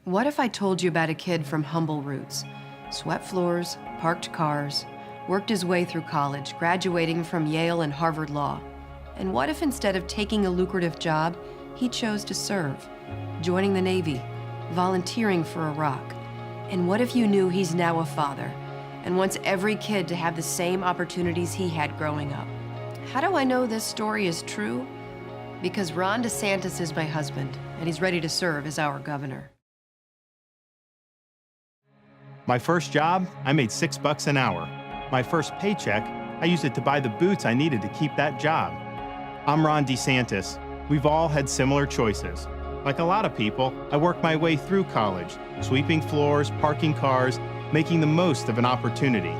What if I told you about a kid from humble roots? Swept floors, parked cars, worked his way through college, graduating from Yale and Harvard Law. And what if instead of taking a lucrative job, he chose to serve, joining the Navy, volunteering for Iraq? And what if you knew he's now a father and wants every kid to have the same opportunities he had growing up? How do I know this story is true? Because Ron DeSantis is my husband, and he's ready to serve as our governor. My first job, I made $6 an hour. My first paycheck, I used it to buy the boots I needed to keep that job. I'm Ron DeSantis. We've all had similar choices. Like a lot of people, I worked my way through college, sweeping floors, parking cars, making the most of an opportunity.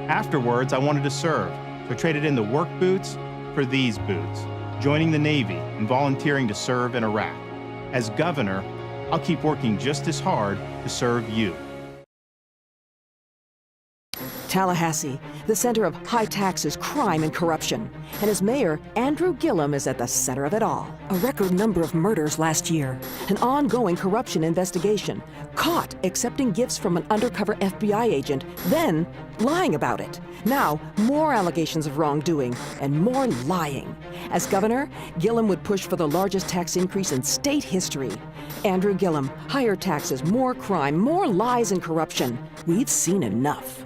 Afterwards, I wanted to serve, so I traded in the work boots for these boots, joining the Navy and volunteering to serve in Iraq. As governor, I'll keep working just as hard to serve you. Tallahassee, the center of high taxes, crime, and corruption. And as mayor, Andrew Gillum is at the center of it all. A record number of murders last year, an ongoing corruption investigation, caught accepting gifts from an undercover FBI agent, then lying about it. Now, more allegations of wrongdoing and more lying. As governor, Gillum would push for the largest tax increase in state history. Andrew Gillum, higher taxes, more crime, more lies and corruption. We've seen enough.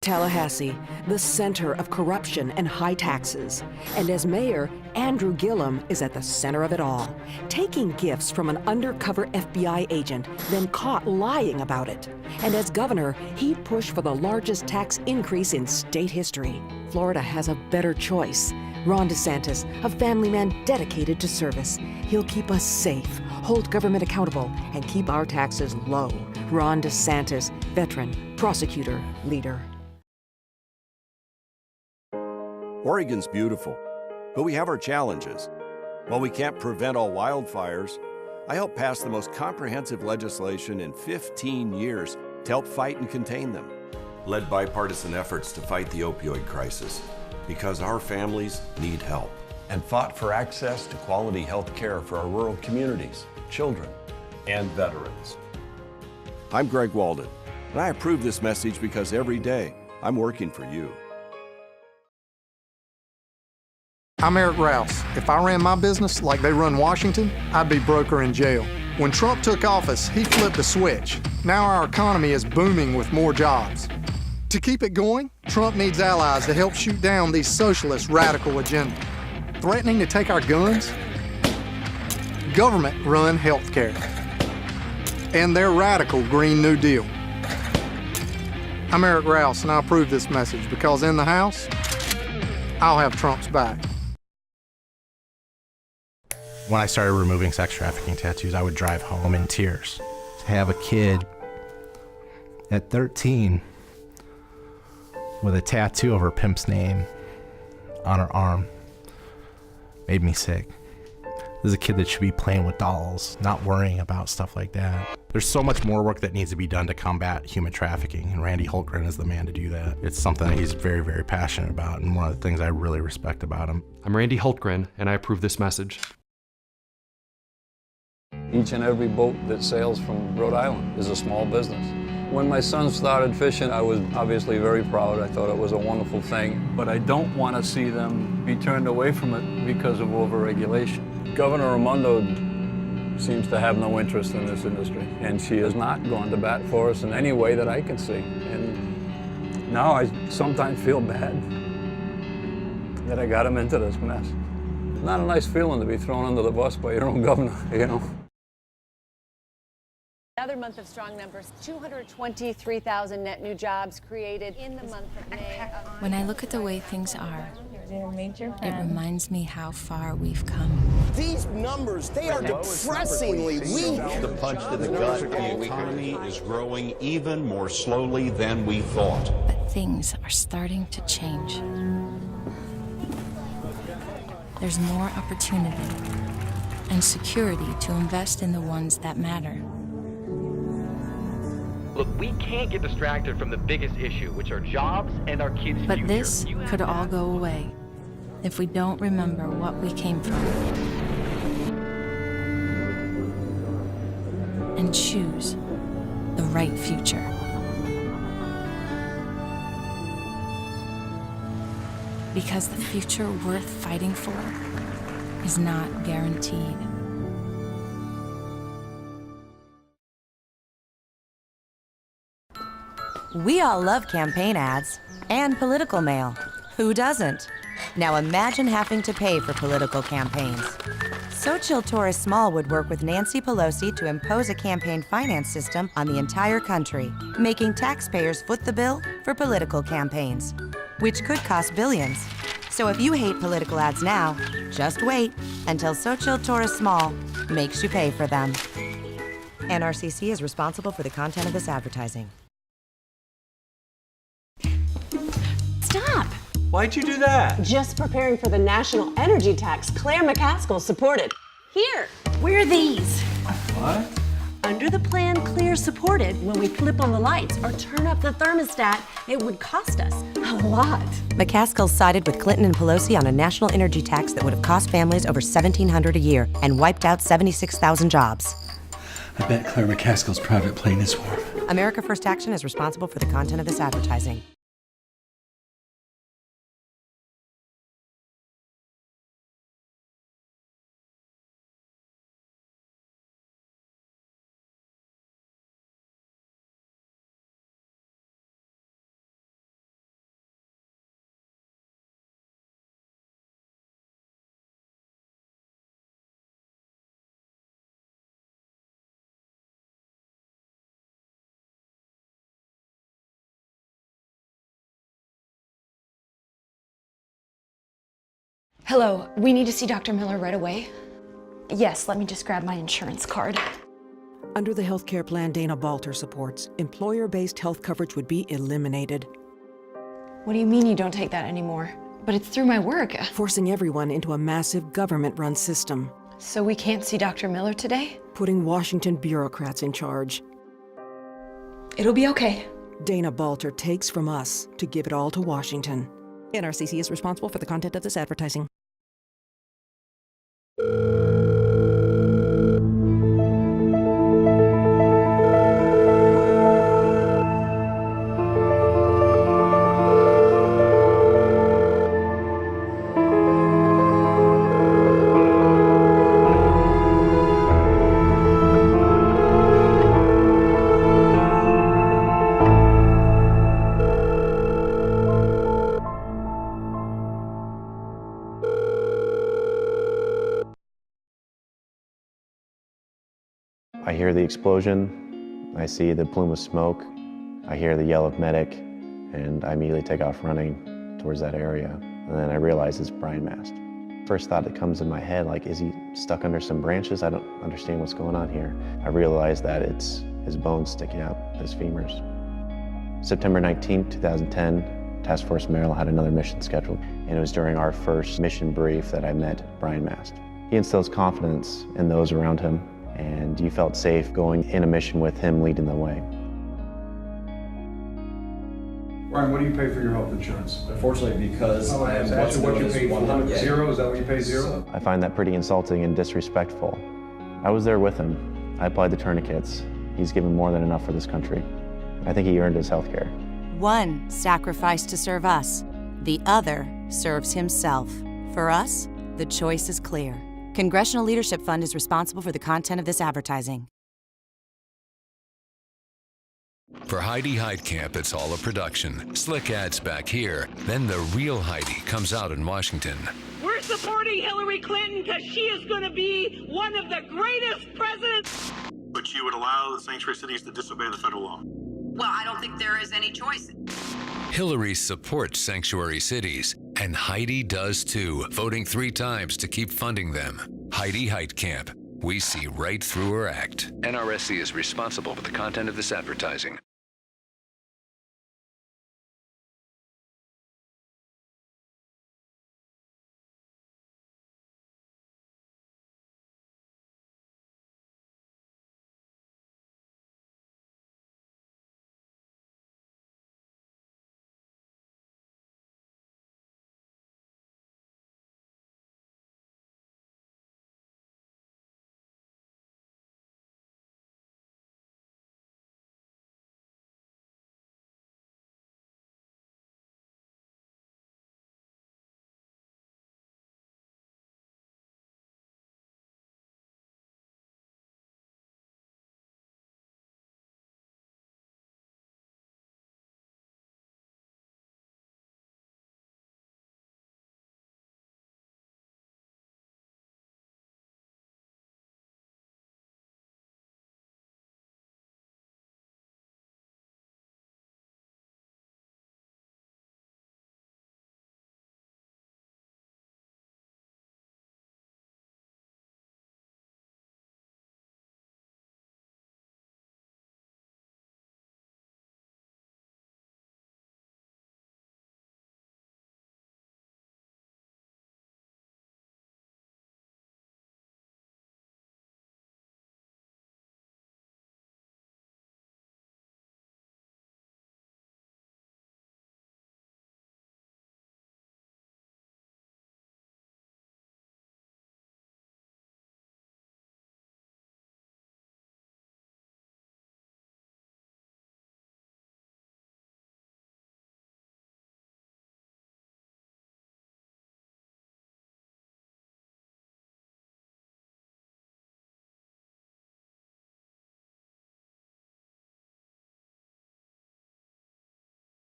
Tallahassee, the center of corruption and high taxes. And as mayor, Andrew Gillum is at the center of it all, taking gifts from an undercover FBI agent, then caught lying about it. And as governor, he pushed for the largest tax increase in state history. Florida has a better choice. Ron DeSantis, a family man dedicated to service. He'll keep us safe, hold government accountable, and keep our taxes low. Ron DeSantis, veteran, prosecutor, leader. Oregon's beautiful, but we have our challenges. While we can't prevent all wildfires, I helped pass the most comprehensive legislation in 15 years to help fight and contain them. Led bipartisan efforts to fight the opioid crisis, because our families need help. And fought for access to quality health care for our rural communities, children, and veterans. I'm Greg Walden, and I approve this message because every day I'm working for you. I'm Eric Rouse. If I ran my business like they run Washington, I'd be broke or in jail. When Trump took office, he flipped a switch. Now our economy is booming with more jobs. To keep it going, Trump needs allies to help shoot down these socialist radical agenda. Threatening to take our guns? Government-run healthcare. And their radical Green New Deal. I'm Eric Rouse, and I approve this message because in the House, I'll have Trump's back. When I started removing sex trafficking tattoos, I would drive home in tears. To have a kid at 13 with a tattoo of her pimp's name on her arm made me sick. This is a kid that should be playing with dolls, not worrying about stuff like that. There's so much more work that needs to be done to combat human trafficking, and Randy Hultgren is the man to do that. It's something that he's very, very passionate about, and one of the things I really respect about him. I'm Randy Hultgren, and I approve this message. Each and every boat that sails from Rhode Island is a small business. When my son started fishing, I was obviously very proud. I thought it was a wonderful thing. But I don't want to see them be turned away from it because of overregulation. Governor Raimondo seems to have no interest in this industry, and she has not gone to bat for us in any way that I can see. And now I sometimes feel bad that I got him into this mess. It's not a nice feeling to be thrown under the bus by your own governor, you know. Another month of strong numbers, 223,000 net new jobs created in the month of May. When I look at the way things are, it reminds me how far we've come. These numbers, they are depressingly weak. The punch to the gut, the economy is growing even more slowly than we thought. But things are starting to change. There's more opportunity and security to invest in the ones that matter. Look, we can't get distracted from the biggest issue, which are jobs and our kids' future. But this could all go away if we don't remember what we came from. and choose the right future. Because the future worth fighting for is not guaranteed. We all love campaign ads and political mail. Who doesn't? Now imagine having to pay for political campaigns. Xochitl Torres Small would work with Nancy Pelosi to impose a campaign finance system on the entire country, making taxpayers foot the bill for political campaigns, which could cost billions. So if you hate political ads now, just wait until Xochitl Torres Small makes you pay for them. NRCC is responsible for the content of this advertising. Stop! Why'd you do that? Just preparing for the national energy tax Claire McCaskill supported. Here, where are these? What? Under the plan Claire supported, when we flip on the lights or turn up the thermostat, it would cost us a lot. McCaskill sided with Clinton and Pelosi on a national energy tax that would have cost families over $1,700 a year and wiped out 76,000 jobs. I bet Claire McCaskill's private plane is warm. America First Action is responsible for the content of this advertising. Hello, we need to see Dr. Miller right away. Yes, let me just grab my insurance card. Under the healthcare plan Dana Balter supports, employer-based health coverage would be eliminated. What do you mean you don't take that anymore? But it's through my work. Forcing everyone into a massive government-run system. So we can't see Dr. Miller today? Putting Washington bureaucrats in charge. It'll be okay. Dana Balter takes from us to give it all to Washington. NRCC is responsible for the content of this advertising. I hear the explosion, I see the plume of smoke, I hear the yell of medic, and I immediately take off running towards that area. And then I realize it's Brian Mast. First thought that comes in my head, like, is he stuck under some branches? I don't understand what's going on here. I realize that it's his bones sticking out, his femurs. September 19, 2010, Task Force Merrill had another mission scheduled, and it was during our first mission brief that I met Brian Mast. He instills confidence in those around him, and you felt safe going in a mission with him leading the way. Brian, what do you pay for your health insurance? Unfortunately, because I am what's what known you as paid 100. Zero? Is that what you pay, zero? I find that pretty insulting and disrespectful. I was there with him. I applied the tourniquets. He's given more than enough for this country. I think he earned his health care. One sacrificed to serve us. The other serves himself. For us, the choice is clear. Congressional Leadership Fund is responsible for the content of this advertising. For Heidi Heitkamp, it's all a production. Slick ads back here. Then the real Heidi comes out in Washington. We're supporting Hillary Clinton because she is going to be one of the greatest presidents. But you would allow the sanctuary cities to disobey the federal law? Well, I don't think there is any choice. Hillary supports sanctuary cities, and Heidi does too, voting 3 times to keep funding them. Heidi Heitkamp. We see right through her act. NRSC is responsible for the content of this advertising.